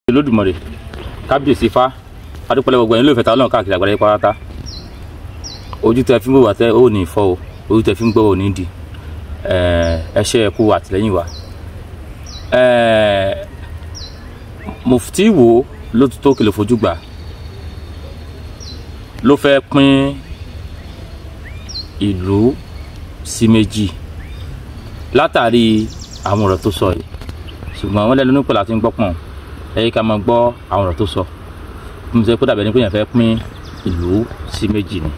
Olódùmarè kábíyèsí Ifá adúpẹ́ lọ́wọ́ gbogbo ẹ̀yin olólùfẹ́ ta Ọlọ́run káàkiri àgbáyé pátá ojú tẹ́ fi ń gbọ́ wá tẹ́ ó ní ìfọ́ o ojú tẹ́ fi ń gbọ́ ò ní di ẹ ṣé ẹ kú àtìlẹ́yìn wa Mufti wo ló tó kìlọ̀ fojú gbà ló fẹ́ pín ìlú sí méjì látàrí àwọn ọ̀rọ̀ tó sọ yìí ṣùgbọ́n wọ́n lẹ́nu nípò láti ń gbọ́ pọ̀n ẹ̀yí ká máa gbọ́ àwọn ọ̀rọ̀ tó sọ mo sọ pé dàbẹ̀ ni pé èèyàn fẹ́ pín ìlú sí méjì ni.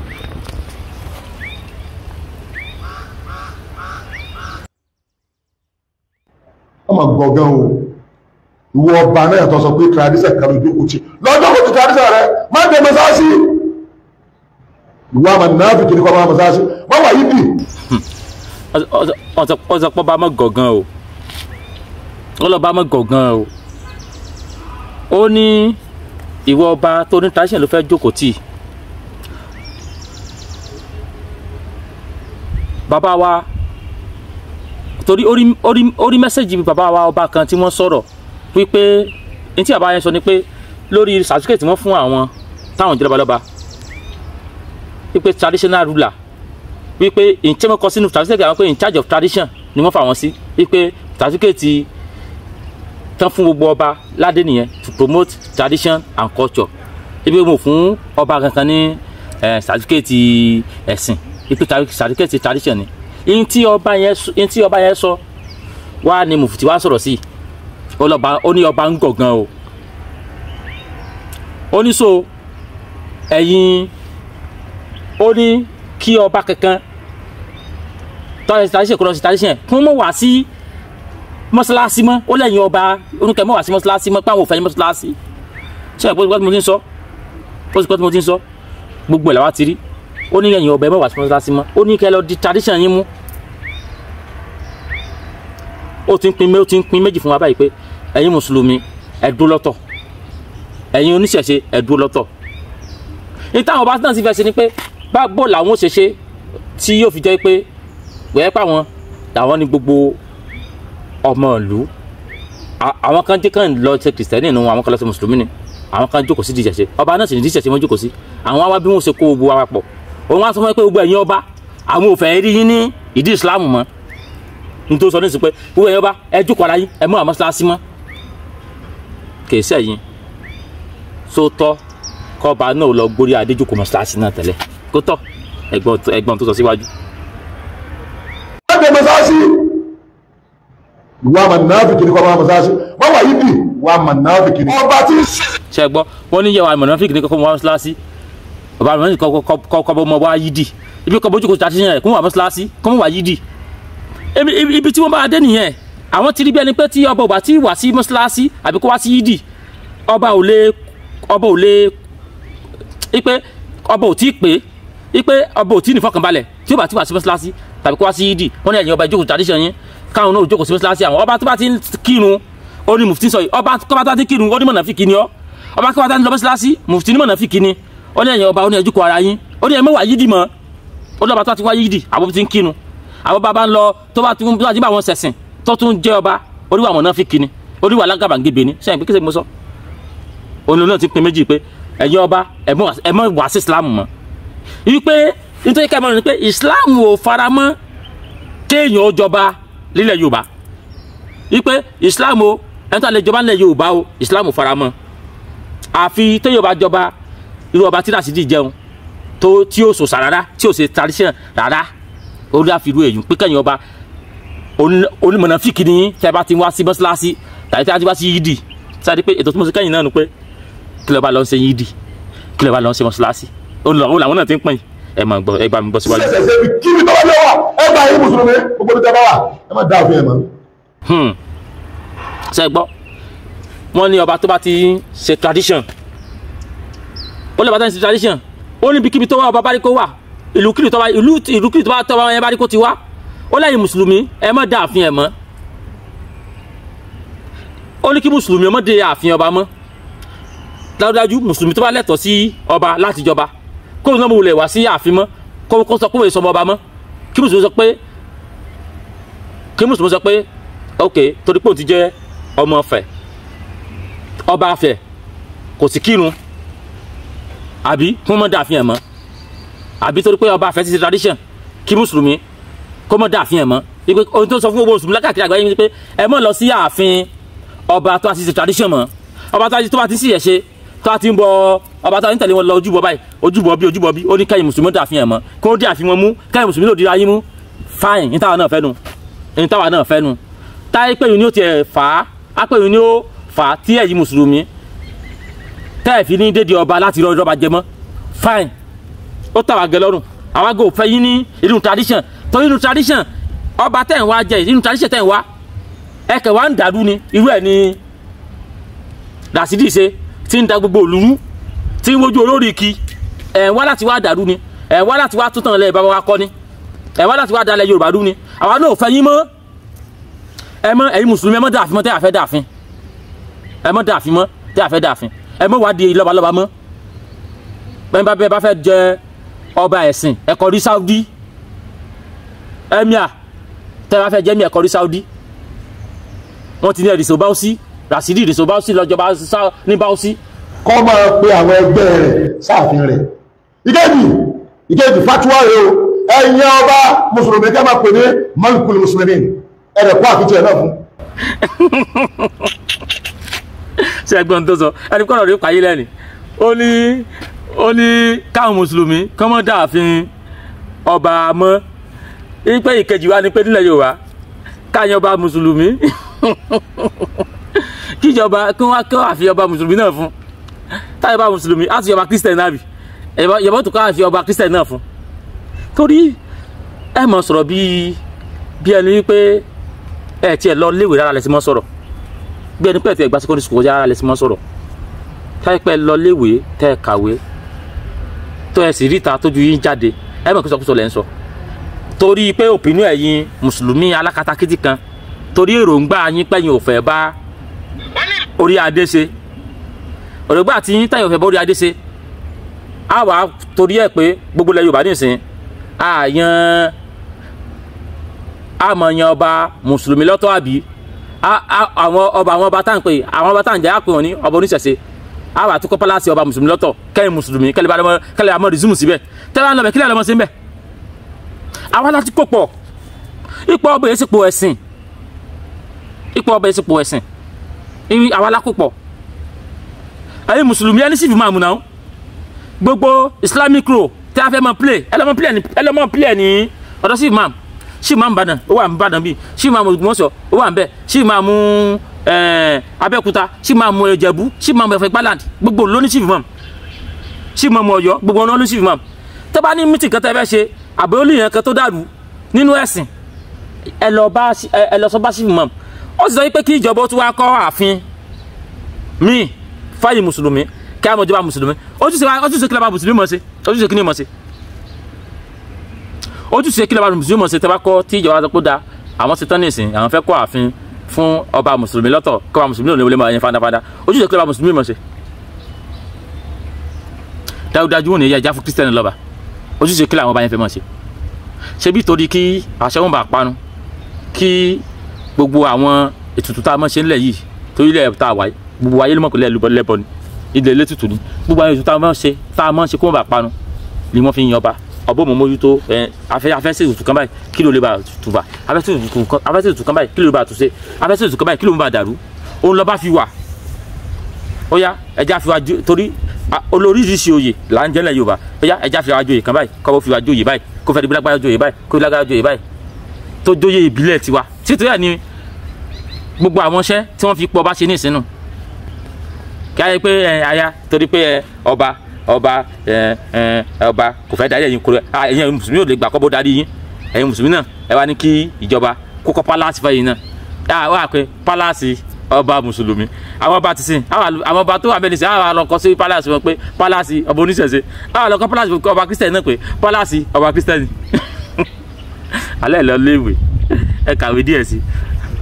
ọmọ gbọ̀ngàn o ìwọ ọba náà tó sọ pé tradition kan lójú kò tí lọ́jọ́ kò tí tradition rẹ má dé mọ́sáàsì ìwọ àmà náà fi kiri kọ́ máa mọ́sáàsì má wà yí bì. ọ̀sọ̀pọ̀ bá mọ̀ gọ̀gàn o ọlọ́ba mọ̀ gọ̀gàn o ó ní ìwọ ọba tó ní tradition ló fẹ́ jókòó tì bàbá wa torí orí mẹ́sẹ̀jì bàbá wa ọba kan tí wọ́n sọ̀rọ̀ wípé ní tí bàbá yẹn sọ ni pé lórí certificate wọ́n fún àwọn táwọn jẹ́ lọ́balọ́ba wípé traditional ruler wípé ìjẹ́mọ́ kọ sínú certificate àwọn pé in charge of tradition ni wọ́n fà wọ́n sí wípé certificate tán fún gbogbo ọba ládé nìyẹn to promote tradition and culture ibi mo fún ọba kankan ní certificate ẹ̀sìn wípé certificate tradition ni in tí ọba yẹn sọ wá ní Mufti wá sọ̀rọ̀ sí ó ní ọba ń gọ̀gàn o ó ní so ẹ̀yin ó ní kí ọba kankan tọ́jú tradition kò lọ sí tradition kún mọ́ wá sí mọ́sálásí mọ́ ó lẹ́yìn ọba oníkẹ́ mọ́ wá sí mọ́sálásí mọ́ pàwọn òfin mọ́sálásí ṣé ẹ̀ pọ́sí mo ti ń sọ gbogbo ẹ̀ làwa ti rí ó ní ẹ̀yìn ọba ẹ̀ mọ́ wá sí mọ́sálásí mọ́ ó ní kẹ́ lọ di tradition yín mú ó ti ń pín méjì fún wa báyìí pé ẹ̀yin mùsùlùmí ẹ dúró lọ́tọ̀ ẹ̀yin oníṣẹ̀ṣe ẹ dúró lọ́tọ̀ ní táwọn ọba náà ti fẹ́ ṣe ni pé bó làwọn ó ṣe ṣe tí yóò fi jẹ́ pé wẹ́ẹ́ pàwọn làwọn ní gbogbo ọmọ ìlú àwọn kan jẹ́ kàn lọ ṣe kìrìsìtẹ́nì nínú àwọn kan lọ ṣe mùsùlùmí ni àwọn kan jókòó sí díṣẹ̀ṣe ọba náà sì ní díṣẹ̀ṣe wọn jókòó sí àwọn wá bí wọn ṣe kó gbogbo wa papọ̀ òun wá sọ fún mi pé gbogbo ẹ̀yin ọba àwọn ò fẹ́ rí yín ní ìdí ìsìláàmù mọ́ nítorí sọ ní ìsìn pé gbogbo ẹ̀yin ọba ẹ jókòó ara yín ẹ mú àwọn mọ́ṣáláṣí mọ́ kìí sẹ́yìn tó tọ́ kọ́ba náà lọ gbórí adé jókòó mọ́ṣáláṣí náà tẹ́lẹ̀ kó tọ́ ẹ̀gbọ́n tó sọ síwájú. ìwà àmà náà fi kiri kọ́ máa mọ́sáàsì wọ́n wà yí bì wà àmà náà fi kiri. ọba tí ń ṣe. ṣe gbọ́ wọ́n ní yẹ wà àmà náà fi kiri kọ́ máa mọ́sáàsì ọba àmà náà kọ́ bọ́ mọ́ wá yí dì ibi kọ́ bójú kò tí a ti ṣe yẹn kó wà mọ́sáàsì kọ́ mọ́ wá yí dì ibi tí wọ́n bá dé nìyẹn àwọn ti rí bí ẹni pé tí ọba ò bá tí wà sí mọ́sáàsì àbí kó wá sí yí dì ọba ò lè ipe ọba ò tí ì pé ipe ọba ò tí ì nífọ̀kànbalẹ̀ tí ó bá tí wà sí mọ́sáàsì tàbí kó wá sí yí dì wọ́n ní ẹ̀yin ọba ìjókòó tradition yín káwọn náà jókòó sí mọ́sálásí àwọn ọba tó bá ti ń kírun ó ní Mufti sọ yìí ọba tó bá ti ń kírun ó ní mọ̀nàfíkì ni ọ́ ọba tó bá ti ń lọ mọ́sálásí Mufti ní mọ̀nàfíkì ni ó ní ẹ̀yin ọba ó ní ẹ jókòó ara yín ó ní ẹ mọ́ wá yídì mọ́ ó ní ọba tó bá ti wá yídì àwọn ti ń kírun àwọn bàbá ń lọ tó bá ti bá wọn ṣẹ̀sìn tó tún jẹ́ ọba oníwà mọ̀nàfíkì ni oníwà alágàbàgebè ni sẹ́yìn pé kí mo sọ òun náà ti pín méjì pé ẹ̀yin ọba ẹ mọ́ wá sí Islam mọ́ wípé nítorí ká mọ̀ ní pé Islam ò faramọ́ kéèyàn ó jọba lílẹ̀ Yorùbá wípé Islam o ẹni tó lè jọba nílẹ̀ Yorùbá o Islam faramọ́ àfi tó Yorùbá jọba irú ọba tí Ràṣídì jẹun tí ó sòsà rárá tí ó ṣe tradition rárá orí àfirú èyí pé kẹ́yìn ọba onímọ̀nàfíkì ni tẹ́ bá ti wá sí mọ́ṣáláṣí tàbí tí a ti wá sí yídì sáré pé ètò tó mọ̀ sí kẹ́yìn náà nu pé kí lọ́ba lọ ń ṣe yídì kí lọ́ba lọ ń ṣe mọ́ṣáláṣí òun làwọn náà ti ń pín ẹ máa gbọ́ ẹ bá mi gbọ́ síwájú. kí ni tọ́wọ́ lé wa ẹ bá yín mùsùlùmí gbogbo ní tẹ́ bá wà ẹ má dá òfin ẹ̀ mọ́. ṣe gbọ́ wọ́n ní ọba tó bá ti ṣe tradition ó lè bá ti ṣe tradition ó ní ibikíbi tó wá ọba bá rí kó wà ìlúkìlì tó bá tọ́ ọba yẹn bá rí kó ti wá ó lẹ́yìn mùsùlùmí ẹ má dá àfin ẹ̀ mọ́ ó ní kí mùsùlùmí ẹ má dé àfin ọba mọ́ dájúdájú mùsùlùmí tó bá lẹ́tọ̀ọ́ sí ọba láti jọba kó ní ọmọ wulẹ̀ wá sí ààfin mọ́ kó sọ pé wọ́n sọmọ ọba mọ́ kí mùsùlùmí sọ pé ok torí pé òun ti jẹ́ ọmọ Ifẹ̀ ọba afẹ kò sí kírun àbí kó mọ́ dàfihàn mọ́ àbí torí pé ọba afẹ ti ṣe tradition kí mùsùlùmí kó mọ́ dàfihàn mọ́ ipe ohun tó sọ fún gbogbo mùsùlùmí lákàkiri àgbáyé ni pé ẹ mọ́ lọ sí ààfin ọba tó a ti ṣe tradition mọ́ ọba tó bá ti sì yẹ ṣe tó a ti ń bọ ọba tó a ti ń tẹ̀lé wọn lọ ojúbọ báyìí ojúbọ bí ó ní kẹ́yìn mùsùlùmí dàfihàn mọ́ kí wọ́n dé àfihàn wọn mú kẹ́yìn mùsùlùmí ló dira yín mú fine ní táwa náà fẹ́ nu táyé pé yìí ni ó tiẹ̀ fà á pé yìí ni ó fà á tí ẹ̀yin mùsùlùmí tẹ́ẹ̀ fi ní dédé ọba láti rọ ìjọba jẹ mọ́ fine ó tàwa gẹ lọ́rùn àwa gò fẹ́ yín ní inú tradition torí inú tradition ọba tẹ̀ ń wá jẹ inú tradition tẹ̀ ń wá ẹ̀kẹ́ wa ń dàrú ni irú ẹ̀ ni Rasidi ṣe tí ń da gbogbo òlùrú tí ń wojú olórí kí ẹ̀ ń wá láti wá dàrú ni ẹ̀ ń wá láti wá túntàn lẹ̀ bàbá wa kọ́ ni ẹ̀ ń wá láti wá dalẹ̀ Yorùbá rú ni àwa náà ò fẹ́ yín mọ́ ẹ̀yin mùsùlùmí ẹ mọ́ dàfin mọ́ tẹ́ àfẹ́ dàfin ẹ mọ́ dàfin mọ́ tẹ́ àfẹ́ dàfin ẹ mọ́ wá di lọ́balọ́ba mọ́ bẹ́ẹ̀ bá fẹ́ jẹ ọba ẹ̀sìn ẹ kọrí Saudi emir tẹ́ bá fẹ́ jẹ́ emir ẹ kọrí Saudi wọ́n ti ní ẹ̀rìsọ Bauchi Rasidi ìrìsọ Bauchi lọ́jọba ní Bauchi. kọ́ máa pe àwọn ẹgbẹ́ rẹ̀ sáàfin rẹ̀ ìkejì fatuwa rẹ̀ o ẹ̀yin ọba mùsùlùmí kẹ́ máa pè ní malikul muslimin ẹ̀rẹ̀ kó àfijọ́ ẹ̀ náà fún. ṣe ẹgbọ́n tó sọ ẹni kọ́nà rí pàyé lẹ́ni ó ní káwọn mùsùlùmí kọ́ mọ́ dáàfin ọba mọ́ ipe ìkejì wa ni pé nílẹ̀ Yorùbá káyọ̀ ọba mùsùlùmí kíjọba kí wọ́n kọ́ àfi ọba mùsùlùmí náà fún táyọ̀ ọba mùsùlùmí á ti ọba Christian náà bì yẹ̀bọ́ tó kọ́ àfi ọba Christian náà fún torí ẹ mọ̀ sọ̀rọ̀ bí ẹni wípé ẹ tiẹ̀ lọ léwé rárá lẹ́sìn mọ́ sọ̀rọ̀ bí ẹni pé ẹ ti ẹ̀gbá secondary school rárá lẹ́sìn mọ́ sọ̀rọ̀ táyipẹ́ lọ léwé tẹ́ ẹ kàwé tó ẹ sì ríta tójú yín jáde ẹ mọ̀ kí sọkúsọ lẹ́ ń sọ torí pé òpinnu ẹ̀yin mùsùlùmí alákatakítí kan torí èròǹgbà yín pẹ́yìn ò fẹ́ bá orí adé ṣe èròǹgbà tí yín tẹ́yìn ò fẹ́ bá orí adé ṣe á wà torí ẹ̀ pé gbogbo ilẹ̀ Yorùbá nìsín àmọ̀yàn ọba mùsùlùmí lọ́tọ̀ àbí àwọn ọba tá à ń pè àwọn ọba tá à ń jẹ́ àpè wọn ní ọba oníṣẹ̀ṣe àwọn àtúkọ́ pálásì ọba mùsùlùmí lọ́tọ̀ kẹ́yìn mùsùlùmí kẹ́lẹ́ àmọ́ rìzúmù síbẹ̀ tẹ́lẹ̀ àná bẹ̀ kílẹ̀ lọ́mọ sí bẹ̀. àwọn aláti kó pọ̀ ipò ọba yẹn sípò ẹ̀sìn àwọn alákòpọ̀ ẹ̀yin mùsùlùmí ẹni sì fi máa mú náà gbogbo Islamic role tẹ́ a fẹ́ mọ play ẹlọ́mọ play ní ọ̀dọ̀ sí imam sí imam Ìbàdàn ó wà ní Ìbàdàn bíi sí imam Ògbómọ̀ṣọ́ ó wà ń bẹ̀ sí imam Abẹ́òkúta sí imam Ìjẹ̀bú sí imam Ẹ̀fẹ̀ Gbáland gbogbo ló ní sí imam sí imam Ọ̀yọ́ gbogbo ọ̀nà ló ní sí imam tẹ́ bá ní mítì kan tẹ́ fẹ́ ṣe àbẹ̀ olóyìn kan tó dàrú nínú ẹ̀sìn ẹ lọ sọ bá sí imam ó sì sọ pé kí ìjọba tó wá kọ́ ààfin míì fáyì mùsùlùmí kí á mọ̀ ìjọba mùsùlùmí ojúṣe kí lọ́ba mùsùlùmí mọ̀ sí ojúṣe kí ni mọ̀ sí ojúṣe kí lọ́ba mùsùlùmí mọ̀ sí tẹ́ bá kọ́ tí ìjọba tó dá àwọn ṣe tán nìsín àwọn fẹ́ kọ́ ààfin fún ọba mùsùlùmí lọ́tọ̀ kí ọba mùsùlùmí lòun lè máa yẹn fádáfádá ojúṣe kí lọ́ba mùsùlùmí mọ̀ sí dájúdájú wọn ni ẹ̀yà ìjà fún kírísítẹ́nì lọ́ba ojúṣe kí làwọn ọba yẹn fẹ́ mọ̀ sí ṣebí torí kí àṣẹ wọn bá panu kí gbogbo àwọn ètùtù tá a mọ̀ ṣe ńlẹ̀ yìí torí ilẹ̀ tá a wáyé gbogbo ayé ló mọ̀ pé lẹ́bọ ni ilẹ̀ ilé tutù ni gbogbo àwọn ètùtù tá a mọ̀ ṣe kó wọn bá panu ni wọ́n fi yan ọba ọbọ̀ mọ̀ mójútó afẹ́sẹ̀ ètùtù kan báyìí kí ló lè bá tùbà afẹ́sẹ̀ ètùtù kan báyìí kí ló lè bá tùṣe afẹ́sẹ̀ ètùtù kan báyìí kí ló ń bá dàrú òun lọ́ba fi wà ó yá ẹja fi wá torí olóríṣiríṣi oyè là ń jẹ́lẹ̀ Yorùbá ó yá ẹja fi wá joyè kan báyìí kọ́ fi wá joyè báyìí kó fẹ́ di lágbára joyè báyìí kó fi lágbára joyè báyìí tó jóyè ìbílẹ̀ tiwa títí yà ni gbogbo àwọn iṣẹ́ tí wọ́n fi pọ̀ bá ṣe ní ìsínú kí á yẹ pé aya torí pé ọba kò fẹ́ darí ẹ̀yin kúrò ẹ̀yin mùsùlùmí ò lè gbà kọ́ bó darí yín ẹ̀yin mùsùlùmí náà ẹ wá ní kí ìjọba kó kọ́ pálásì fẹ́yìn náà wà pé pálásì ọba mùsùlùmí àwọn ọba ti sìn àwọn ọba tó wà bẹ́ẹ̀ ní sìn àwọn àlọ́kọ́ sí pálásì wọn pé pálásì ọba oníṣẹ̀ṣe àwọn àlọ́kọ́ pálásì ọba kírísítẹ̀nì náà pé pálásì ọba kírísítẹ̀nì alẹ́ lọ léèwé ẹ kàwé díẹ̀ sí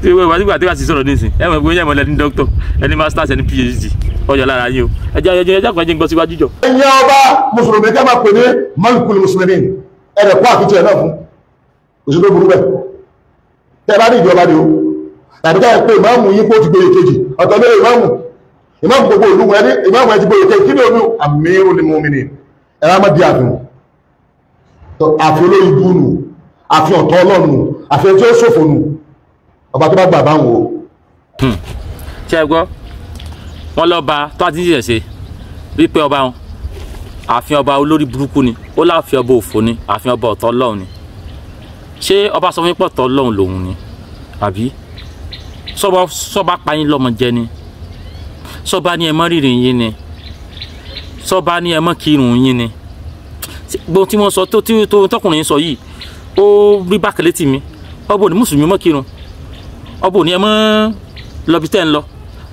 tí wọ́n wá tí wàá ti sọ̀rọ̀ nísìn ẹ mọ̀ pé yẹ́n mọ̀ lẹ́ni dókítọ̀ ẹni masters ẹni phd ọjọ́ lára yín o ẹjẹ́ kan jẹ́ ń gbọ́ síwájú jọ. ẹ̀yin ọba mùsùlùmí kẹ́ máa pè ní malikul muslimin ẹ̀rẹ̀ kó àfijọ́ ẹ̀ náà fún òṣèlú tó burú bẹ́ẹ̀ tẹ́ bá ní ìjọba ni o tàbí káyọ̀ pé ìmáàmù yín kó ti gbé kejì ọ̀tọ̀ lé ìmáàmù ìmáàmù gbogbo ìlú wọn ní ìmáàmù ẹjí gbogbo kí ní omi Amirul Mu'minin ẹ̀rọ amadi àfihàn àfi olóyìn búnù àfi ọ̀tọ̀ ọlọ́nu àfi ẹjọ́ ṣòfò nù ọba tó bá gbà bá wọn o. ṣe é gbọ́ wọn lọ́ba tó àti jíjẹ̀ ṣe wípé ọba wọn ààfin ọba olórí burúkú ni ó láàfin ọba òfò ni ààfin ọba ọ̀tọ̀ ọlọ́run ni ṣé ọba sọ fún yín pọ̀ ọ̀tọ̀ ọlọ́run lòun ni àbí sọba payín lọ́mọ jẹ ni sọba ní ẹ mọ́ rírì yín ni sọba ní ẹ mọ́ kírun yín ni gbogbo tí wọ́n sọ tó tọkùnrin sọ yìí ó rí bákẹ́lẹ́ tì mí ọba òní mùsùlùmí mọ́ kírun ọba òní ẹ mọ́ lọ́bi tẹ́ ń lọ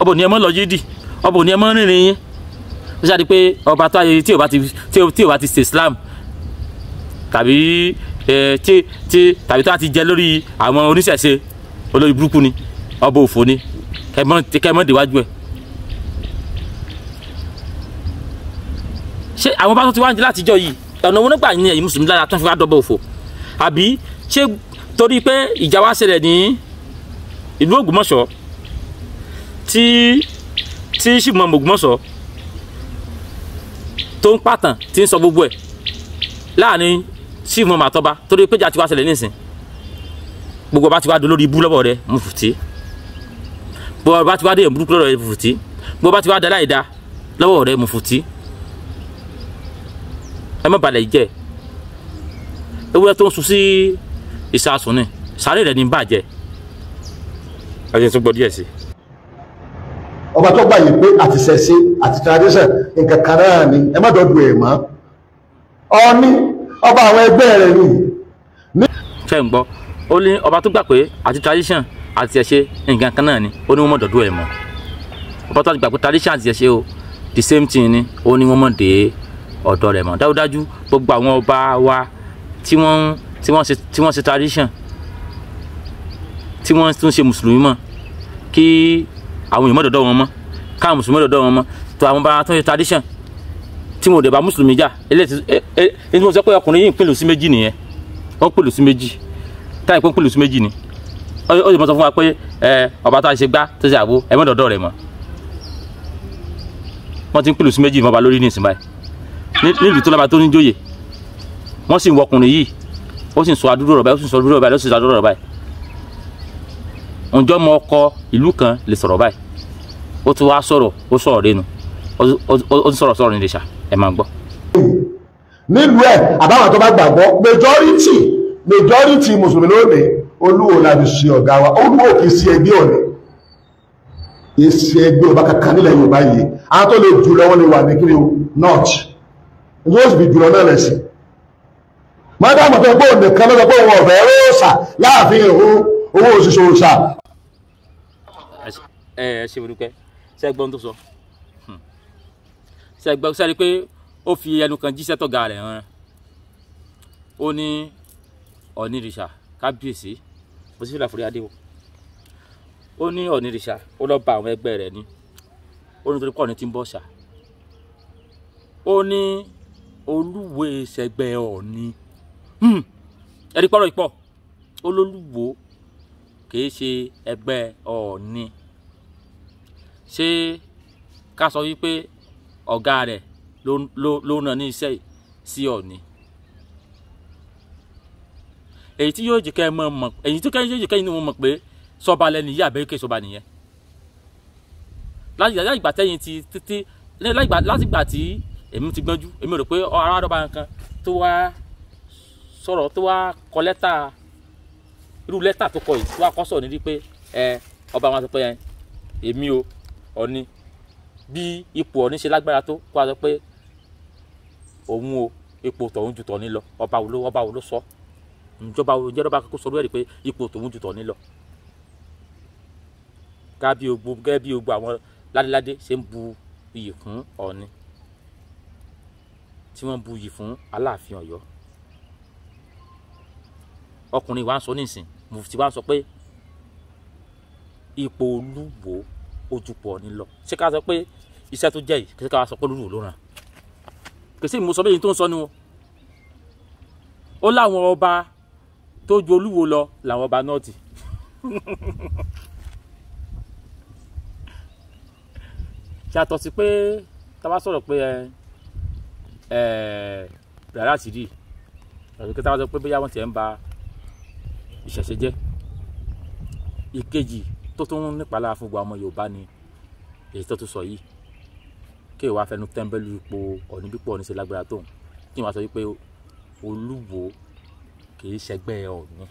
ọba òní ẹ mọ́ lọ yídì ọba òní ẹ mọ́ rìnrìn yín ó ṣáà di pé ọba tó ayé tí ò bá ti ṣe Islam tàbí tàbí tó bá ti jẹ lórí àwọn oníṣẹ̀ṣe olórí burúkú ni ọba òfò ni kẹmọ́ déwájú ẹ̀. ṣé àwọn bá tó ti wá ń jẹ látijọ́ yìí ọ̀nà wọn nígbà yìí mùsùlùmí lára tó ń fi wá dọ́bọ̀ òfò àbí ṣé torí pé ìjà wá ṣẹlẹ̀ ní ìlú Ògbómọ̀ṣọ́ tí ṣùgbọ́n Ògbómọ̀ṣọ́ tó ń pàtàn tí ń sọ gbogbo ẹ̀ láàrin ṣùgbọ́n màtọ́ba torí pé ìjà ti wá ṣẹlẹ̀ nísìn gbogbo bá ti wá dolórí ibú lọ́wọ́ rẹ̀ Mufti gbogbo bá ti wá dé burúkú lọ́wọ́ rẹ̀ Mufti gbogbo bá ti wá dáláì dá lọ́wọ́ rẹ̀ Mufti ẹ má balẹ̀ jẹ́ ewúrẹ́ tó ń sun sí ìsasùn ni sáré rẹ̀ ní bàjẹ́ ẹ̀jẹ̀ tó gbọ́ díẹ̀ sí. ọba tó gbà yìí pé àti ṣẹ̀ṣe àti tradition nǹkan kan náà ni ẹ má dọ̀dọ̀ ẹ̀ mọ́ Ọọ̀ni ọba àwọn ẹgbẹ́ rẹ̀ ni. ṣé ń gbọ́ ó ní ọba tó gbà pé àti tradition àti ṣẹ̀ṣe nǹkan kan náà ni ó ní wọ́n mọ̀ dọ̀dọ̀ ẹ̀ mọ́ ọba tó gbà pé tradition àti ṣẹ̀ṣe o the same thing ni ó ní wọ́n mọ̀ dé ọ̀dọ̀ rẹ̀ mọ̀ dájúdájú gbogbo àwọn ọba wa tí wọ́n ṣe tradition tí wọ́n tún ṣe mùsùlùmí mọ̀ kí àwọn èèyàn mọ̀dọ̀dọ̀ wọn mọ́ káwọn mùsùlùmí mọ̀dọ̀dọ̀ wọn mọ́ tó àwọn ọba tó ṣe tradition tí mo dẹ̀ bá mùsùlùmí jà eléyìí tí mo sọ pé ọkùnrin yìí ń pèlú sí méjì nìyẹn wọ́n pèlú sí méjì táyì pé ń pèlú sí méjì ni ó sì mọ̀ sọ fún wa pé ọba tó ṣe gbá tó ṣe àgbo ẹ mọ̀dọ̀dọ̀ rẹ̀ mọ́ wọ́n ti ń pèlú sí méjì mọ́ ọba lórí ní ìsìn báyìí nílùú tó lábàá tó ní jóyè wọ́n sì ń wọkùnrin yìí ó sì ń sọ àdúró rọ̀ báyìí ó sì ń sọ àdúró rọ̀ báyìí ó sì ń sọ àdúró rọ̀ báyìí ǹjọ́ mọ ọkọ ìlú kan lè sọ̀rọ̀ báyìí ó tún wá sọ̀rọ̀ ó sọ̀rọ̀ lẹ́nu ó tún sọ̀rọ̀ ní ìdèṣà ẹ̀ máa gbọ́. nílùú ẹ̀ àbáwọn tó bá gbàgbọ́ majority mùsùlùmí lónìí Olúwo láti ṣe ọ̀gá wa Olúwo kì í ṣe ẹgbẹ́ ọ̀nì ìṣe ẹgbẹ́ ọba kankan nílẹ̀ Yorùbá yìí àwọn tó lè jù lọ wọn lè wà ní kiri north ní ó sì fi jùlọ náà lẹ̀sìn mọ́dámọ̀ tó gbọ́ nìkan lọ́dọ̀ pé wọn ọ̀fẹ́ rọ́ọ̀sà láàfin owó òṣìṣẹ́ òṣà. ṣe mo dúpẹ́ ṣẹ́gbọ́n tó sọ ṣẹ́gbọ́n sẹ́ni pé ó fi ẹnu kan jíṣẹ́ tọ̀gá rẹ̀ hàn ó ní Ọ̀nìrìṣà kábíyèsí bó sì fi làfúrí adéwò ó ní Ọ̀nìrìṣà ó lọ bá àwọn ẹgbẹ́ rẹ̀ ní ó ní torí pọ̀ ní tí ń bọ̀ ṣà ó ní Olúwo ìṣẹ̀gbẹ́ Ọọ̀ni ẹ̀rí pọ̀rọ̀ ìpọ̀ Olúwo kìí ṣe ẹgbẹ́ Ọọ̀ni ṣé ká sọ wípé ọ̀gá rẹ̀ ló rán ní iṣẹ́ sí Ọọ̀ni èyí tí yóò jẹ́ kẹ́ ẹ mọ̀ èyí tí yóò jẹ́ kẹ́ inú wọn mọ̀ pé sọba lẹ́nu yìí àbẹ́rẹ́ sọba nìyẹn láti ìgbà tẹ́yìn ti títí láti ìgbà tí èmi ti gbọ́njú èmi rò pé aráàdọ́ba nǹkan tó wá sọ̀rọ̀ tó wá kọ lẹ́tà irú lẹ́tà tó kọ yìí tó wá kọ́ sọ̀rọ̀ nídìí pé ọba wọn sọ pé èmi o Ọọ̀ni bí ipò Ọọ̀ni ṣe lágbára tó kó a sọ pé òun o ipò tọ̀hún ju tọ̀ni lọ ọba wo ló sọ ìjọba kókó sọ lórí pé ipò tòun ju tọ̀ni lọ gẹ́gẹ́ bí ogbó àwọn ládéládé ṣe ń bu iyì fún Ọọ̀ni tí wọ́n bu iyì fún Aláàfin Ọ̀yọ́ ọkùnrin wa ń sọ nísìn Mufti wa ń sọ pé ipò Olúwo ojúpọ̀ Ọọ̀ni lọ ṣé ká sọ pé iṣẹ́ tó jẹ́ yìí ṣé ká sọ pé Olúwo ló ràn kìsì mo sọ bẹ́ẹ̀ yìí tó ń sọ ni wọn ó láwọn ọba tó ju Olúwo lọ làwọn ọba nọ́ọ̀tì yàtọ̀ sí pé tá bá sọ̀rọ̀ pé Rashidi tàbí kí tá bá sọ pé bóyá wọ́n ti ń ba ìṣẹ̀ṣe jẹ́, ìkejì tó tún nípalára fún gbogbo ọmọ Yorùbá ni èyí tó tún sọ yìí, kí ìwà fẹnu tẹ́ńbẹ́lú ipò Ọọ̀ni bí Ọọ̀ni ṣe lágbára tóun, kí wọ́n sọ wípé Olúwo kì í ṣẹgbẹ́ Ọọ̀ni.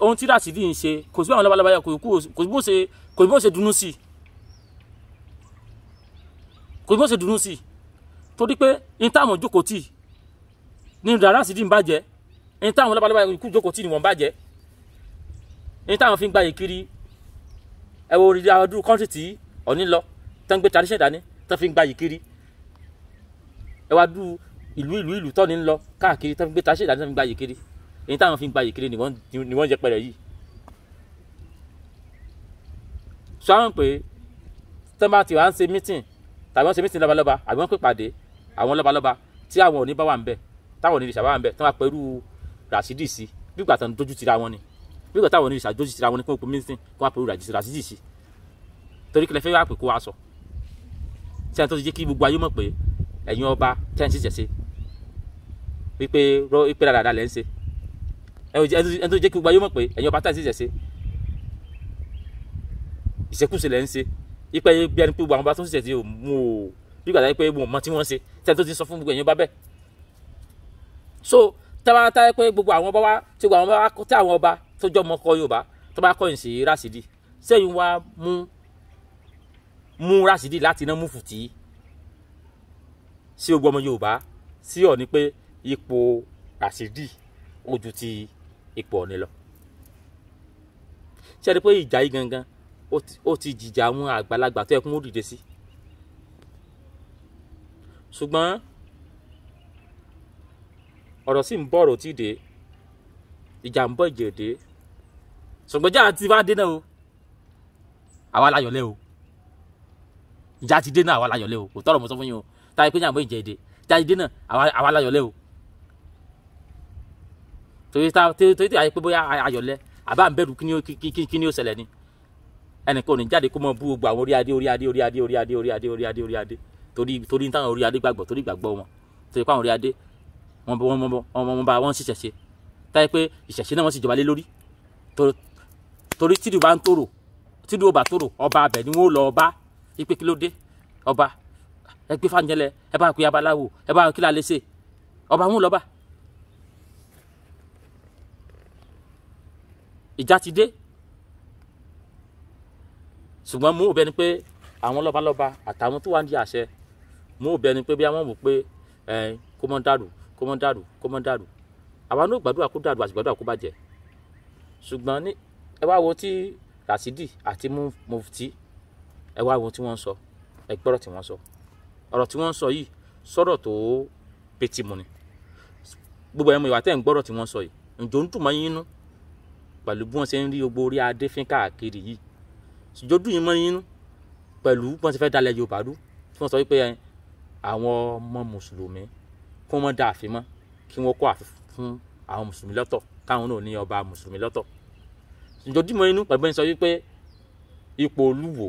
Ohun tí Rashidi ń ṣe kò sí àwọn lọ́balọ́ba yẹ kò sí bó ṣe dunú sí, kò sí bó ṣe dunú sí, torí pé ní táwọn jókòó tì ní Rashidi ń bàjẹ́, ní táwọn lọ́balọ́ba ikú jókòó tì ní wọ́n bàjẹ́, ní táwọn fi ń gbayè kiri. Ẹ wo orí ọdún kọ́ńtì tí Ọọ̀ni lọ tán gbé tradition dání tán fi ń gbayè kiri. Ẹ wá dú ìlú tọ́ni ń lọ káàkiri tán fi gbé tradition dání tán fi ń gbayè kiri. Èyí táwọn fi ń gbayè kiri ni wọ́n jẹ́ pẹ̀rẹ̀ yìí. Sọ àwọn pé tán bá ti wá ń ṣe meeting tàbí wọ́n ṣe meeting lọ́balọ́ba àbí wọ́n pè pàdé àwọn lọ́balọ́ba tí àwọn Ọọ̀ni bá wà ń bẹ̀, táwọn Ọọ̀ni ìṣà bá wà ń bẹ̀, tán bá pẹ̀lú Rashidi sí bí ìgbà tán dojú tira wọn ni, bí ìgbà táwọn Ọọ̀ni ìṣà dojú tira wọn ni kó pè meeting kó wá pẹ̀lú Rashidi sí, torí kí lẹ fẹ́ wá pè kó wá sọ. Tí a tó ti jẹ́ kí gbogbo ayé mọ̀ pé ẹ̀yin ọba tẹ́ ń ṣiṣẹ́ wípé dáadáa lẹ́ ń ṣe, ẹni tó jẹ́ kí gbogbo ayé mọ̀ pé ẹ̀yin ọba tẹ́ ń ṣiṣẹ́ ìṣekúṣe lẹ́ ń ṣe, wípé bí ẹni pé gbogbo àwọn ọba tó ń ṣiṣẹ́ ò mú o, bí ìgbà táyé pé mo mọ tí wọ́n ṣe, tí a tó ti sọ fún gbogbo ẹ̀yin ọba bẹ́ẹ̀. So tábà táyé pé gbogbo àwọn ọba wa tí àwọn ọba tó jọ ọmọ kọ Yorùbá tó bá kọ̀yìn sí Rashidi, sẹ́yìn wá mú Rashidi láti iná mú fùtí sí gbogbo ọmọ Yorùbá sí Ọọ̀ni pé ipò Rashidi ó ju ti ipò Ọọ̀ni lọ. Ṣé ẹ rí pé ìjà yìí gangan ó ti jìjà àwọn àgbàlagbà tó yẹ kún ó dìde sí. Ṣùgbọ́n ọ̀rọ̀ sì ń bọ̀ ọ̀rọ̀ tí ì dé, ìjà ń bọ̀ ìjì òde, ṣùgbọ́n ìjà ti bá dé náà o, àwa la yọ̀lẹ́ o, ìjà ti dé náà àwa la yọ̀lẹ́ o, kò tọrọ mọ́ sọ fún yín o, táyé pé ìjà ń bọ̀ ìjì òde, ìjà ti dé náà àwa la yọ̀lẹ́ o. Torí tí a yẹ pé bóyá ayọ̀lẹ́ àbá ń bẹ̀rù kí ni ó ṣẹlẹ̀ ni, ẹnìkan ò ní jáde kó mọ bú gbogbo àwọn orí adé torí táwọn orí adé gbàgbọ́, torí gbàgbọ́ wọn, torí pé àwọn orí adé wọn bá wọn ṣiṣẹ́ ṣe, táyé pé ìṣẹ̀ṣe náà wọ́n sì jọba lé lórí, torí tídìí bá ń tòrò, tídìí ó bá tòrò ọba abẹ ni wọ́n lọ ọba ipe kí ló dé ọba ẹ gbé fàǹjẹlẹ ẹ bá pè abaláwo ẹ bá kí la lè ṣe ọba wọn lọ́ba. Ìjà ti dé, ṣùgbọ́n mo ò bẹni pé àwọn lọ́balọ́ba àtàwọn tó wà ní àṣẹ, mo ò bẹni pé bí àwọn wò pé kó mọ́ dàrú, àwa náà gbàdúrà kó dàrú àti gbàdúrà kó bàjẹ́. Ṣùgbọ́n ní ẹ wá wo tí Rashidi àti Mufti ẹ wá wo tí wọ́n sọ, ẹ gbọ́rọ̀ tí wọ́n sọ, ọ̀rọ̀ tí wọ́n sọ yìí sọ̀rọ̀ tó pétí mu ni. Gbogbo ẹ̀mọ ìwà tẹ́ ń gbọ́rọ̀ tí wọ́n sọ yìí ǹjọ́ ń dùn mọ́ yín nínú pẹ̀lú bí wọ́n ṣe ń rí gbogbo orí adé fín káàkiri yìí, ṣùjọ́ dùn yín mọ́ yín nínú pẹ̀lú bí wọ́n ṣe fẹ́ dalẹ̀ Yorùbá rú, tí wọ́n sọ wípé àwọn ọmọ mùsùlùmí kí wọ́n dá àfin mọ́, kí wọ́n kọ́ àfin fún àwọn mùsùlùmí lọ́tọ̀, káwọn náà ní ọba mùsùlùmí lọ́tọ̀. Ṣùjọ́ dùn mọ́ yín nínú pẹ̀lú bí wọ́n sọ wípé ipò Olúwo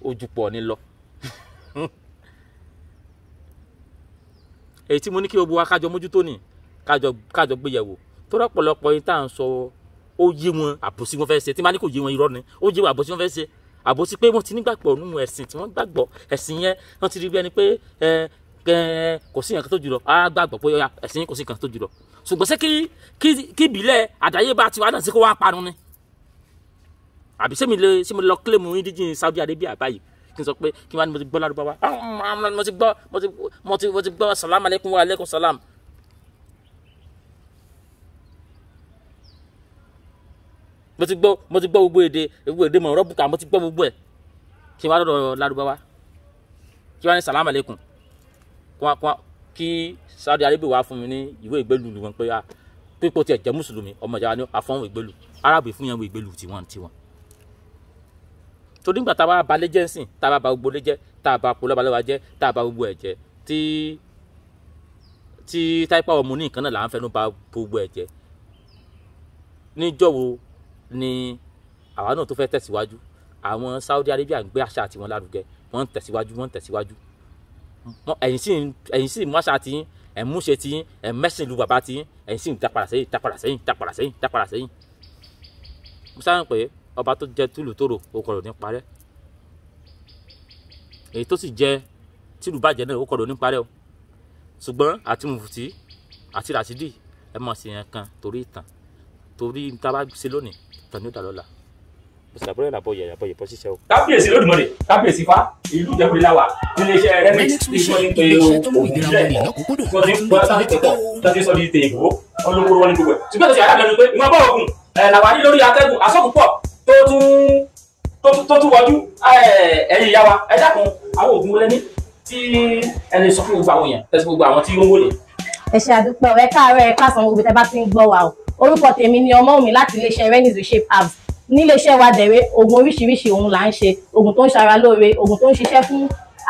ó ju ipò Ọọ̀ni lọ. Èyí tí mo ní kí gbogbo wa kájọ mójútó ní kájọ gbé yẹ̀wò, tó rọ́pọ̀lọpọ̀ yín tá à ń sọ ó yé wọn àbòsí wọn fẹ́ ṣe, tí má ní kò yé wọn irọ́ ni, ó yé wọn àbòsí wọn fẹ́ ṣe, àbòsí pé wọ́n ti nígbàgbọ́ nínú ẹ̀sìn tí wọ́n gbàgbọ́, ẹ̀sìn yẹn wọ́n ti rí bí ẹni pé kò sí nǹkan tó jùlọ, á gbàgbọ́ pé ẹ̀sìn yẹn kò sí nǹkan tó jùlọ. Ṣùgbọ́n ṣé kí ìbílẹ̀ àdáyébá tiwa náà sí kó wá parun ni, àbí ṣé mi lọ kílèmù indigenous Saudi Arabia báyìí kí n sọ pé kí wọ́n ní mo ti gbọ́ lárúbáwá, mo ti gbọ́ salam aleikum wa aleikum salam. mo ti gbọ́ gbogbo èdè mọ̀ rọ́bùkà, mo ti gbọ́ gbogbo ẹ̀, kí wọ́n lọ́dọ̀ lárúbáwá kí wọ́n ní salam aleikum kí Saudi Arabia wá fún mi ní ìwé ìgbélú wọn pé pípò tiẹ̀ jẹ́ mùsùlùmí ọmọ ìjà wa ní àfọ̀hún ìgbélú, arábì fún yẹn wo ìgbélú tiwọn. Torí nígbà tá a bá balẹ̀ jẹ́ sìn, tá a bá ba gbogbo lé jẹ́, tá a bá polówó balẹ̀ jẹ́, tá a bá gbogbo ẹ̀ jẹ́, tí táìpá ọmọ ní nǹkan náà là ń fẹnu ba gbogbo ẹ̀ jẹ́, níjọ́ wo ni àwa náà tó fẹ́ tẹ̀síwájú àwọn Saudi Arabia ń gbé àṣà àti wọn lárugẹ wọ́n ń tẹ̀síwájú ẹ̀yin sì mú àṣà tiyín ẹ̀ mú ṣe tiyín ẹ̀ mẹ́sìn lu bàbá tiyín ẹ̀yin sì ń dápadà sẹ́yìn mo sáyẹn pé ọba tó jẹ túlù tóró ó kọ̀rọ̀ ní parẹ́ èyí tó sì jẹ tìlú bàjẹ́ náà ó kọ̀rọ̀ ní parẹ́ o ṣùgbọ́n àti mùfùtí àti ràṣídì ẹ mọ̀ sí yẹn kan torí ìtàn torí tá a bá ṣe lónìí ìtàn ní ó dà lọ́la ìṣàbọ̀rẹ́ làbọ̀ yẹ̀ bọ́ ṣiṣẹ́ o. kábíyèsí lódìmọ̀lè kábíyèsí fa ìlú ìjẹ́pẹ̀lẹ́ la wà níléeṣẹ́ remix tí wọ́n ní pé òkúlẹ̀ wọ́n ní gbọ́dọ̀ sáà ní tẹ̀kọ́ tọ́jú sọ́ọ́ di tèèbó olówó wọn ní gbogbo ẹ̀ ṣùgbọ́n tó ṣe àdàbẹ̀ ni pé ìwọ̀n bọ̀ ògùn làwárí lórí atẹ́gùn asọ́kùpọ̀ tó tún wọjú ẹ̀yìn ìyá wa ẹ dákun àwọn ògùn wọlé ní tí ẹni sọ fún gbogbo àwọn èèyàn tẹ̀sí gbogbo àwọn tí ó ń wọlé. ẹ ṣe àdúpẹ́ ẹ káàárọ̀ ẹ káàsán gbogbo tẹ bá ti ń gbọ́ wa o orúkọ tèmi ni Ọmọ́wùmí láti iléeṣẹ́ Renix Reshape Herbs níléeṣẹ́ wa dẹ̀rẹ́ oògùn oríṣiríṣi òun là ń ṣe oògùn tó ń ṣara lóore oògùn tó ń ṣiṣẹ́ fún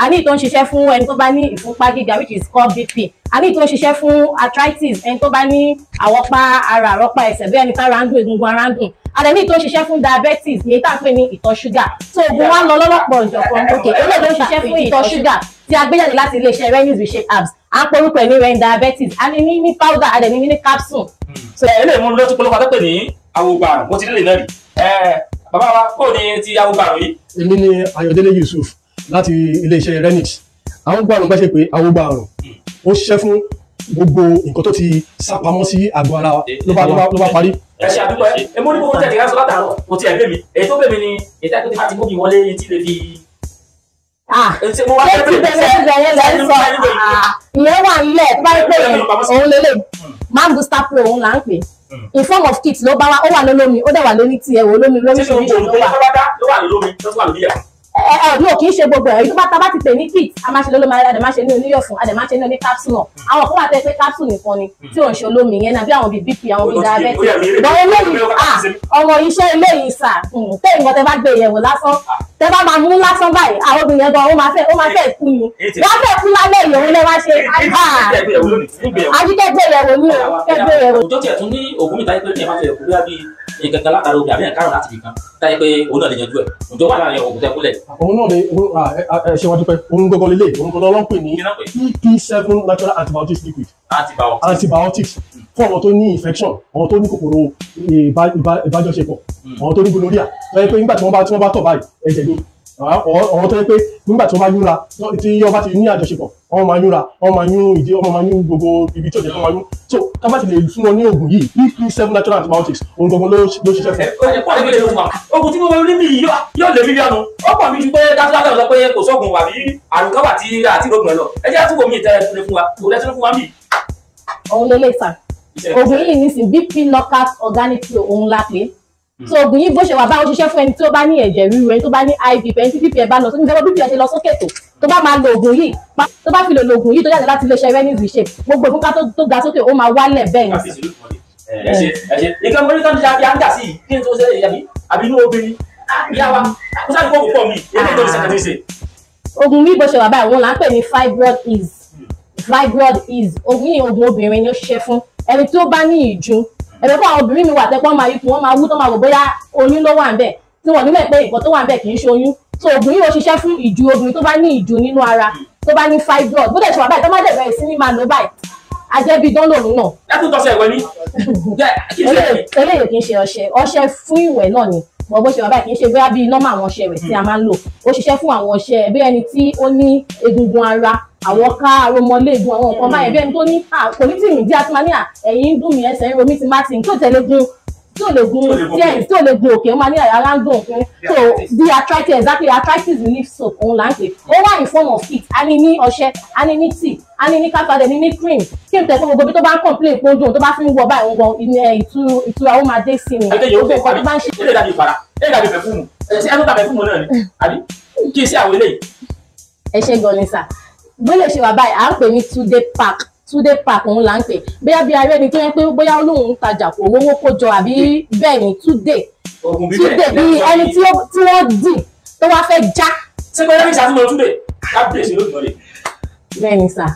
àní tó ń ṣiṣẹ́ fún ẹni tó bá ní ìfúnpá gíga which is called BP àní tó ń ṣiṣẹ́ fún arthritis ẹni tó bá ní àwọ̀pá ara àrọ́pá ẹsẹ̀ bí ẹni tára ń dùn egungun ara ń dùn àdẹ̀ní tó ń ṣiṣẹ́ fún diabetes èyí tá à ń pè ní ìtọ̀ ṣúgà tó oògùn wa lọ lọ́lọ́pọ̀ ìjọ̀kan òkè eléyìí tó ń ṣiṣẹ́ fún ìtọ̀ ṣúgà tí a gbé jáde láti iléeṣẹ́ Renix Reshape Herbs à ń porúkọ ẹ̀ ní ren diabetes a ní ní powder àdẹ̀ní ní capsule. eléyìí mú lọ́tún polówó àtọ́pẹ̀ ní awogba àrùn bó ti lè náà rí bàbá wa kò ní ti awogba àrùn yìí. èmi ni Ayọ̀délé Yusuf láti iléeṣẹ́ Renix awogba àrùn gbẹ́sẹ̀ pé awogba àrùn ó ṣiṣẹ́ fún gbogbo nǹkan tó ti sápamọ́ sí àgọ́ ara ló bá parí. ẹ ṣe àdúgbò ẹ mo ní kókó tẹ̀lé ká sọ látàárọ̀ kò tí ẹ bẹ́ mi èyí tó bẹ́ mi ni ìta tó ti máa ti gómìn wọlé tí lè fi. ṣé ti bẹ̀rẹ̀ ìbẹ̀rẹ̀ lẹ́ sọ ìyẹn wà nílẹ̀ tó bá rí pé òun lélẹ̀ man booster pro òun là ń pè in form of kit ló bá wa ó wà lólómi ó dẹ̀ wà lóní tiẹ̀ wò lómi lóríṣiríṣi ló wà. ló wà lólómi tó wà lórí ẹ̀. No, kì í ṣe gbogbo ẹ̀ tó bá ti pè ní kit a máa ṣe lólómi a dẹ̀ máa ṣe ní oníyọ̀fun a dẹ̀ máa ṣe ní oní capsule náà àwọn kan wà tẹ́ pé capsule nìkan ni tí ò ń ṣe olómi yẹn náà bí àwọn bíi BP àwọn bíi diabetes bọ́n eléyìí ọmọ iṣẹ́ eléyìí sà tẹ́ ìwọ̀n tẹ́ bá gbé ìyẹ̀wò lásán tẹ́ bá máa mú lásán báyìí àwọn obìnrin yẹn gan ó máa fẹ́ kú ni wọ́n fẹ́ kú lálẹ́ ìyẹ̀wò lẹ́ wá ṣe àjíkẹ́gbẹ́ ìyẹ̀wò ní kẹ́gbẹ́ ìyẹ̀wò. òjò tiẹ̀ tún ní ògùn mi táyé pé ní ẹ̀ máa fẹ́ kú bí ìkankan látara obì àbí ẹ̀ka láti fi kan táyé pé òun náà lè yanjú ẹ̀ òjò wà láàrin ògùn tẹ́ kúlẹ̀. òun náà ni ṣe wá dúpẹ́ òun gbọ́gbọ́ lélẹ̀ òun gbọ́gbọ́ ló ń pè ní EP7 natural antibiotics liquid antibiotics fún àwọn tó ní infection àwọn tó ní kòkòrò ìbájọṣepọ̀ àwọn tó ní gonorrhea tó yẹ pé nígbà tí wọ́n bá tọ̀ báyìí ẹ̀jẹ̀ ni àwọn tó yẹ pé nígbà tí wọ́n bá yúnra tí yọ́ bá ti ní àjọṣepọ̀ wọ́n máa yúnra wọ́n máa yún ìdí wọ́n máa yún gbogbo ibi tí ó jẹ́ kó máa yún so ká bá ti lè fún wọn ní oògùn yìí EP7 natural antibiotics òun gbogbo ló ṣiṣẹ́ fún. oògùn tí mo rí mi yóò lè mílíọ̀nù ó pọ̀ mi ju pé dájúdájú sọ pé kò sóògùn wà bí àrùn kan wà tí àti ìrògùn ẹ lọ ẹ jẹ́ àtúbọ̀ mi ìtẹ́rẹ̀ fún wa kò lẹ́tọ́ fún wa mí. òun lè lè sàn oògùn yìí ní sìn BP knockout organic flow òun la pé so oògùn yìí bó ṣe wà bá ó ṣiṣẹ́ fún ẹni tí ó bá ní ẹ̀jẹ̀ ríru ẹni tó bá ní IBP ẹni tí BP ẹ bá lọ sókè nígbà BP ẹ ṣe lọ sókè tó bá máa lo oògùn yìí tó bá fi lo oògùn yìí tó jáde láti iléeṣẹ́ Renix Reshape gbogbo ìfúnpá tó ga sókè ó máa wálẹ̀ bẹ́ẹ̀ ni. ẹ ṣe ìkan mo ní tán ti ṣe àǹgà sí yìí kí n tó ṣe àbí inú obìnrin ìyá wa kó sáré kó púpọ̀ mi èmi tó ní sẹ́kẹ̀tì ṣe. oògùn yìí bó ṣe wà báyìí òun là ń pè ní fibroid ease oògùn yìí oògùn obìnrin ni ó ṣiṣẹ́ fún ẹni tí ó bá ní ìjú ẹ̀rọ fún àwọn obìnrin mi wà tẹ́pọ́n máa yí fún wọn máa wú tó máa wò bóyá oyún ló wà ń bẹ̀ tí wọ́n nílẹ̀ pé nǹkan tó wà ń bẹ̀ kì í ṣe oyún so oògùn yìí ó ṣiṣẹ́ fún ìjú obìnrin tó bá ní ìjú nínú ara tó bá ní fibroid bó dẹ̀ ṣe wà báyìí tó má dẹ̀ bẹ̀rẹ̀ sí ní máa lò báyìí ajẹ́bí dán lòun náà. ẹkún tọ́sẹ̀ ìwẹ̀ ni. eléyìí kì í ṣe ọṣẹ fún ìwẹ̀ náà ni bó ṣe wà báyìí kì í ṣe bóyá bíi nọ́mà àwọn ọṣẹ rẹ̀ tí a máa ń lò ó ṣiṣẹ́ fún àwọn ọṣẹ bí ẹni tí ó ní egungun ara àwọn ká aromọléegun àwọn nǹkan báyìí bí ẹni tó ní kò ní tì mí dí àti máa ní ẹ̀yìn ń dùn mí ẹsẹ̀ ń ro mí ti má ti ń tó tẹ̀lé gun tí ò lè gun díẹ̀ tí ò lè gun òkè ó máa ní ara ń dùn òkun so bí arthritis relief soap òun là ń pè ó wà in form of kit a ní ní ọṣẹ a ní ní tea a ní ní káfíńdà ní cream kí n tẹ̀ fún gbogbo bí tó bá ń complain pé ó dùn tó bá fi ń wọ báyìí òun gan ìtura ó máa dé sí ni gbogbo nǹkan tó bá ń ṣe. ilé ìdàbí ìfara ilé ìdàbí pẹ̀fúmù ẹnu tàbí pẹ̀fúmù náà ni àbí kí n sí àwọn eléyìí. ẹ ṣe gan ni sà bó lè ṣe wà báyìí à ń pè ní 2-day pack òun là ń pè bóyá bí arẹ ni tó yẹ pé bóyá olóhùn ń tajà kò rówó kó jọ àbí bẹ́ẹ̀ ni 2-day bí ẹni tí wọ́n dì tó wá fẹ́ já. ṣé pé ẹni ṣàtúnmọ̀ 2-day kábíyèsí ló dùn ọ́ lè. bẹ́ẹ̀ ni sà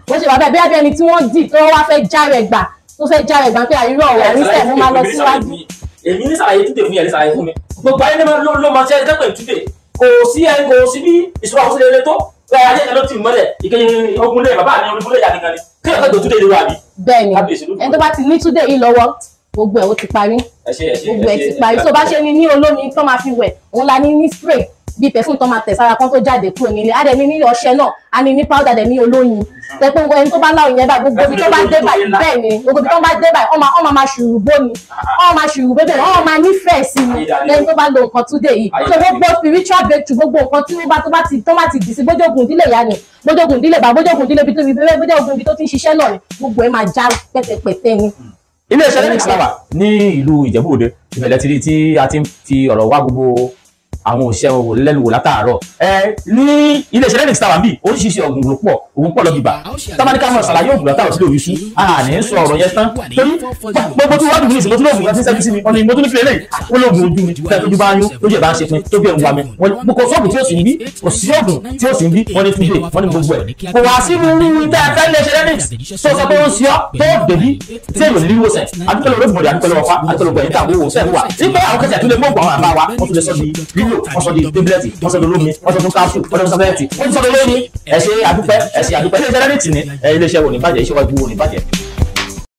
bó ṣe wà báyìí bóyá bí ẹni tí wọ́n dì tó wá fẹ́ já rẹ̀ gbà pé àríwọ̀ ọ̀rọ̀ níṣẹ́ ló máa lọ síwájú. èmi ní sàlàyé 2-day fún yẹn ní sàlàyé fún mi gbogbo ayé ló máa ṣe ẹgbẹ́ pẹ̀lú túdé kò sí bí ìṣúra kó sí lè tó bẹ́ẹ̀ ayé kan ló ti mọ́lẹ̀ ìkẹyìn ogunlé bàbá mi ogunlé ìyá nìkan ni kí ọ̀sẹ̀ tó túdé lè wà bí. bẹ́ẹ̀ni ẹni tó bá ti ní túdé yìí lọ́wọ́ gbogbo ẹ̀ ó ti parí gbogbo ẹ̀ ti parí tó bá ṣe ní olómi tó máa fi wẹ̀ òun la ní spray bí pẹ̀fún tó máa tẹ̀ sára kan tó jáde kúrò nílé á dẹ̀ ní ọṣẹ náà á ní powder dẹ̀ ní olóyin tẹ̀pẹ́ ẹni tó bá láwọn yẹn bá gbogbo ibi tó bá dé báyìí bẹ́ẹ̀ ni gbogbo ibi tó bá dé báyìí ọmọ máa ṣùrù bóni ọmọ máa ṣùrù bébè ọmọ máa nífẹ̀ẹ́ sí ni lẹ́yìn tó bá lo nǹkan túdé yìí tó gbogbo spiritual breakthrough gbogbo nǹkan tí tó bá ti dì sí bójógun ìdílé ìyá ni bójógun ìdílé bá bójógun ìdílé bí bójógun ibi tó ti ń ṣiṣẹ́ náà ni gbogbo ẹ̀ máa já pẹ́tẹpẹ́tẹ ni. iléeṣẹ́ Lennox la wà ní ìlú Ìjẹ̀bú-Òde ìbẹ̀lẹ̀ tí tí a ti ń fi ọ̀rọ̀ wá gbogbo àwọn òṣìṣẹ́ wò lẹ́nu wò látàárọ̀ ní iléeṣẹ́ Lennox la wà bí oríṣiríṣi ọ̀gùn ló pọ̀ òun pọ̀ lọ bíbà tábánikà mọ̀ ṣàlàyé ògùn látàrọ̀ sílẹ̀ oríṣi àní ń sọ ọ̀rọ̀ yẹn tán torí gbogbo tí wọ́n dùn ní ìsìn mo tún lóògùn láti sẹ́bí sí mi ọ̀nà mo tún ní fílẹ̀ lẹ́yìn ó lóògùn ojú mi fẹ́ẹ́ tójú bá yún lójú ẹ̀ bá ń ṣe pin tó bí ẹ̀rù wa mi mo kò sọ́ọ̀gùn tí ó sì ń bí kò sí ọ̀gùn tí ó sì ń bí wọ́n ní túnde wọ́n ní gbogbo ẹ̀ kò wá sí irú tẹ́ ẹ fẹ́ iléeṣẹ́ Lennox tó sọ pé ó ń ṣe ọ́ tó dèbí tí èrò nílùú sẹ̀ adúpẹ́ lọ́wọ́ ìmọ̀lẹ̀ adúpẹ́ lọ́wọ́ fa adúpẹ́ lọ́wọ́ ẹ̀yìn tàbí òwò sẹ́ẹ̀ wà nígbà àwọn kẹsẹ̀ tó lè mú ọ̀gbọ̀n àwọn àbá wa wọ́n tún lè sọ di lílò wọ́n sọ di tablet wọ́n sọ di olómi wọ́n sọ fún káfù wọ́n sọ fẹ́ẹ̀tì wọ́n sọ di lónìí ẹ ṣé adúpẹ́ iléeṣẹ́ Lennox ní iléeṣẹ́ wo ní bàjẹ́ iṣẹ́ wájú wo ní bàjẹ́.